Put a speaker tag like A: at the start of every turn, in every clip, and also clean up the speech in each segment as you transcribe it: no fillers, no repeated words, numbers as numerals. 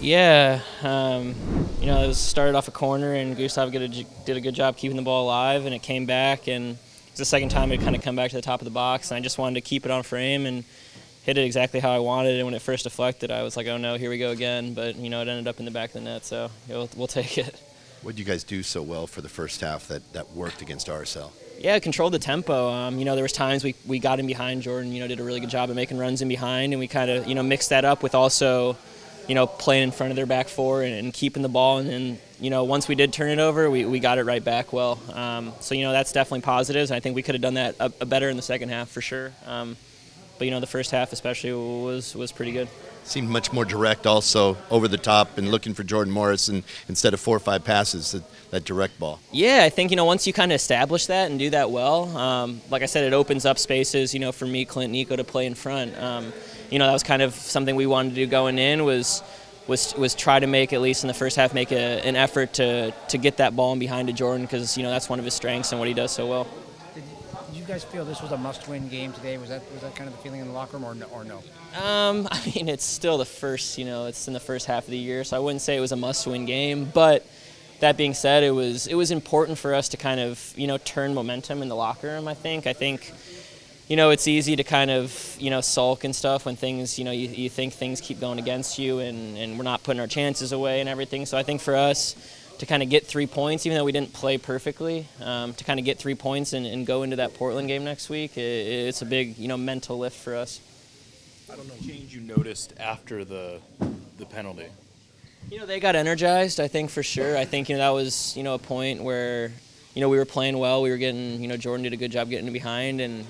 A: Yeah, it was started off a corner, and Gustav did a good job keeping the ball alive, and it came back, and it's the second time it kind of come back to the top of the box, and I just wanted to keep it on frame and hit it exactly how I wanted. And when it first deflected, I was like, oh no, here we go again. But it ended up in the back of the net, so we'll take it.
B: What did you guys do so well for the first half that worked against RSL?
A: Yeah, controlled the tempo. There was times we got in behind Jordan. Did a really good job of making runs in behind, and we kind of mixed that up with also playing in front of their back four and keeping the ball. And then once we did turn it over, we got it right back well. So that's definitely positives. I think we could have done that better in the second half for sure. But the first half especially was pretty good.
B: Seemed much more direct, also over the top and looking for Jordan Morris, and instead of 4 or 5 passes, that direct ball.
A: Yeah, I think once you kind of establish that and do that well, like I said, it opens up spaces. For me, Clint, Nico to play in front. That was kind of something we wanted to do going in was try to make, at least in the first half, make an effort to get that ball in behind to Jordan, because that's one of his strengths and what he does so well.
C: Did you guys feel this was a must-win game today? Was that kind of the feeling in the locker room, or no?
A: It's still the first, it's in the first half of the year, so I wouldn't say it was a must-win game. But that being said, it was important for us to kind of, turn momentum in the locker room. I think, it's easy to kind of, sulk and stuff when things, you think things keep going against you, and we're not putting our chances away and everything. So I think for us, to kind of get 3 points, even though we didn't play perfectly, to kind of get 3 points and go into that Portland game next week, it's a big, mental lift for us.
D: I don't know, change you noticed after the penalty?
A: They got energized, I think, for sure. I think, that was, a point where, we were playing well. We were getting, Jordan did a good job getting behind. And,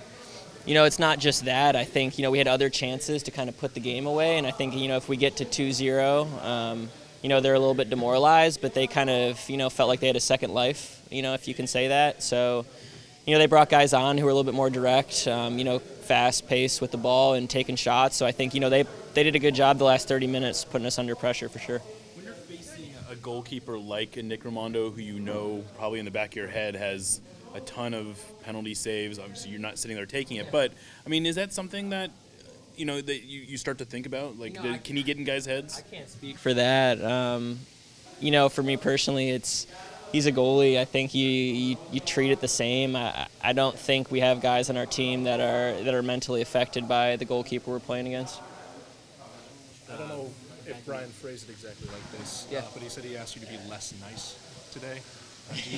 A: it's not just that. I think, we had other chances to kind of put the game away. And I think, if we get to 2-0, they're a little bit demoralized, but they kind of, felt like they had a second life, if you can say that. So, they brought guys on who were a little bit more direct, fast pace with the ball and taking shots. So I think, they did a good job the last 30 minutes putting us under pressure for sure.
D: When you're facing a goalkeeper like Nick Raimondo, who probably in the back of your head has a ton of penalty saves, obviously you're not sitting there taking it, but, is that something that that you start to think about? Like, can he get in guys' heads?
A: I can't speak for that. For me personally, he's a goalie. I think you treat it the same. I don't think we have guys on our team that are mentally affected by the goalkeeper we're playing against.
E: I don't know if Brian phrased it exactly like this, but he said he asked you to be less nice today.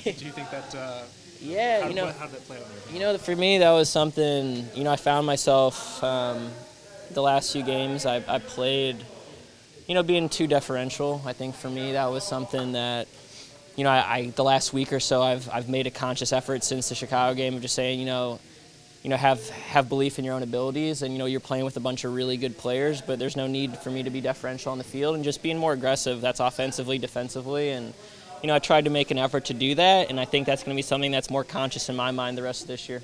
E: Do you think that?
A: Yeah,
E: how did that play out?
A: For me, that was something. I found myself. The last few games I played, being too deferential. I think for me that was something that, the last week or so I've made a conscious effort since the Chicago game of just saying, have belief in your own abilities, and you're playing with a bunch of really good players, but there's no need for me to be deferential on the field, and just being more aggressive. That's offensively, defensively, and I tried to make an effort to do that, and I think that's going to be something that's more conscious in my mind the rest of this year.